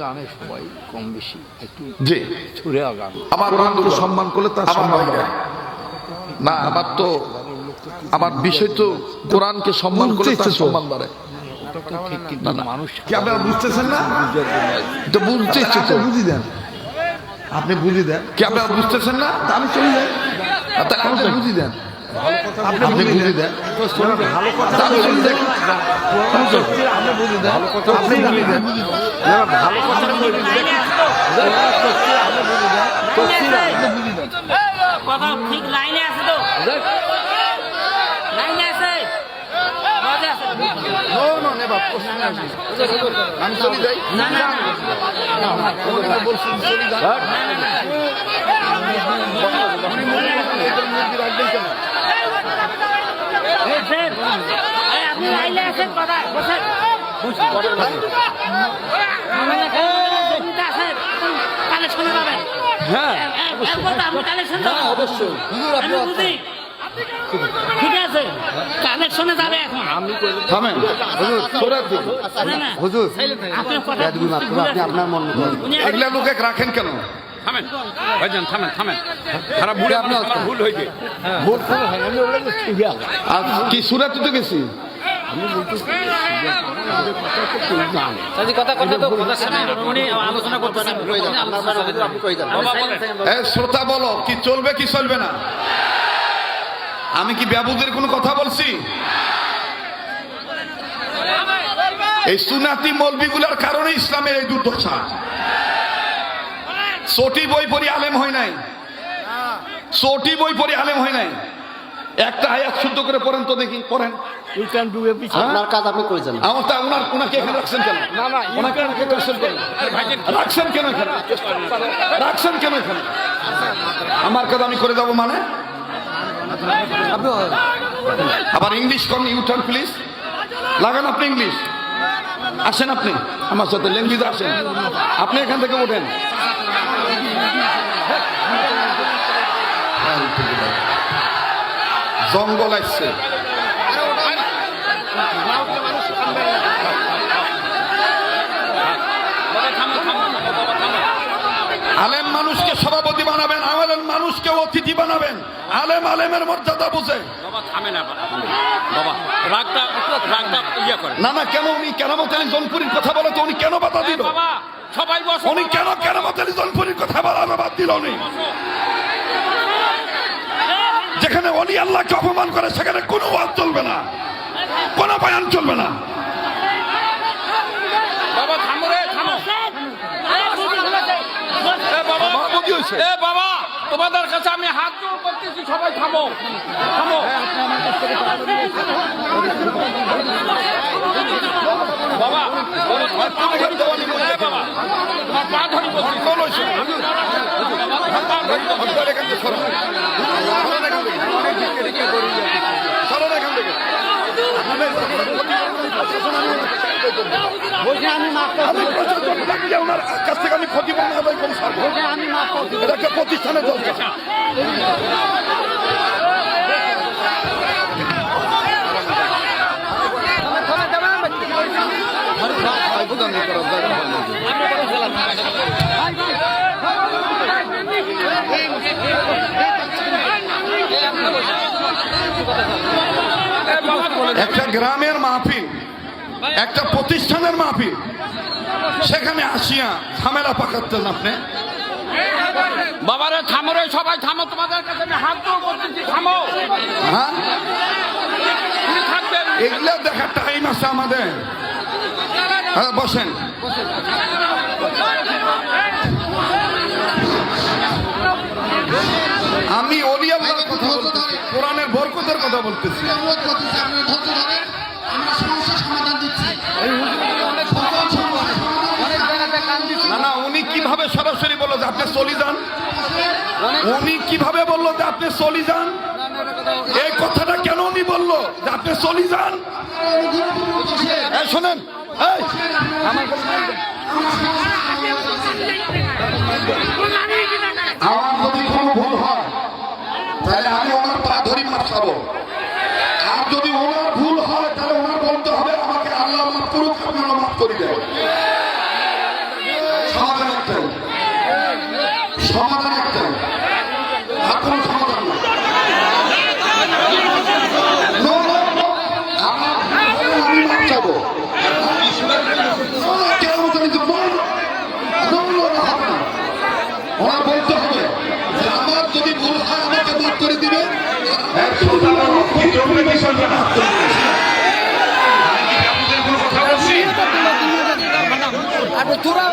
জানে সবাই কম বেশি একটু জি ছুড়ে গান। আমার কোরআনকে সম্মান করলে তার সম্মান বাড়ে না। আমার বিষয় তো কোরআনকে সম্মান করলে তার সম্মান বাড়ে। ঠিক, কিন্তু মানুষ কি আপনারা বুঝতেছেন না? তো বুঝতে ইচ্ছে তো বুঝি দেন, আপনি বুঝি দেন। কি আপনারা বুঝতেছেন না? আমি চলে যাই, তাহলে আপনি বুঝি দেন, আপনি বুঝি দেন। ভালো কথা আমি চলে যাই, আপনি বুঝি দেন, আপনি বুঝি দেন। ভালো কথা বুঝি দেন, কথা ঠিক লাইনে আছে তো, লাইনে আছে। আমি চলে যাই। না না আপনি লাইনে আছেন, কথা বসেন। কালেকশনে যাবেন? হ্যাঁ আপনি কালেকশন যাবেন? অবশ্যই আমি বুঝি। ঠিক আছে, কালেকশনে যাবে এখন। থামেন না, না, হুজুর, আপনার কথা আপনি আপনার মন মতো এগুলা লোকে রাখেন কেন? থামেন ভাইজান, থামেন থামেন। খারাপ ভুল, আপনার ভুল হয়েছে। ভোট করে হয় আমি ওগুলো ছুড়ে গান। আর কি সুরাতে তো গেছি। আমি বলতেছি কেউ জানে আলোচনা করতেছেন। শ্রোতা বলো, কি চলবে কি চলবে না? আমি কি বেবুদের কোনো কথা বলছি? এই সুন্নাতি মৌলবিগুলোর কারণে ইসলামের এই দুর্দশা। চটি বই পড়ি আলেম হয় নাই, চটি বই পড়ি আলেম হয় নাই। একটা আয়াত শুদ্ধ করে পড়েন তো দেখি, পড়েন। আপনার কাজ আপনি করেছেন। আমার তা ওনাকে এখানে রাখছেন কেন? ওনাকে রাখছেন কেন? রাখছেন কেন এখানে? রাখছেন কেন এখানে? আমার কাজ আমি করে যাবো মানে? আবার ইংলিশ করেন, ইউটার্ন প্লিজ লাগান। আপনি ইংলিশ আসেন, আপনি আমার সাথে ল্যাঙ্গুয়েজ আসেন। আপনি এখান থেকে ওঠেন। জঙ্গল আসছে, আলেম মানুষকে সভাপতি বানাবেন, আলেম মানুষকে অতিথি বানাবেন। আলেম আলেমের মর্যাদা বুঝে। বাবা থামেন, বাবা রাগটা ইয়ে করে না না, কেন উনি কেরামত আলী জনপুরীর কথা বলে তো উনি কেন বাধা দিল? বাবা সবাই বসো। উনি কেন কেরামত আলী জনপুরীর কথা বলার বাদ দিল? উনি যেখানে অলি আল্লাহকে অপমান করে সেখানে কোনো ওয়াজ চলবে না, কোনো বয়ান চলবে না। বাবা থামো রে, থামো। মহামতি হয়েছে। এ বাবা, তোমাদের কাছে আমি হাত জোড় করতেছি, সবাই থামো থামো। বাবা বাবা তোমার পা ধরি বলছি। কাছ থেকে আমি ক্ষতি প্রতিষ্ঠানে চলছে। একটা গ্রামের মাহফিল, একটা প্রতিষ্ঠানের মাহফিল, সেখানে আসিয়া ঝামেলা পাকাচ্ছেন আপনি। বাবারে থামো রে, সবাই থামো, তোমাদের কাছে আমি হাত জোড় করতেছি, থামো। হ্যাঁ, তুমি থাকবেন। এগুলো দেখার টাইম আছে আমাদের। হ্যাঁ বসেন। আমি ওলি আল্লাহর কথা বলতেছি, কোরআনের বরকতের কথা বলতেছি। না না, উনি কিভাবে সরাসরি বললো যে আপনি চলে যান? উনি কিভাবে বললো যে আপনি চলে যান? এই কথাটা কেন উনি বললো যে আপনি চলে যান? শোনেন, আমার যদি কোনো ভুল হয় তাহলে আমি ওনার পা ধরি মাপ খাবো। আর যদি ওনার ভুল হয় তাহলে ওনার বলতে হবে আমাকে আল্লাহ মাফ করুক, আমি ওনার মাফ করে দেব। সমাধান একটাই, আর কোনো সমাধান না। No, no, no, আমি মাপ চাবো। কেন বলতে বল? No, no, no, হবে না। ওরা বলতে হবে যে আমার যদি ভুল হয় আমাকে মাফ করে দিবে। তোরা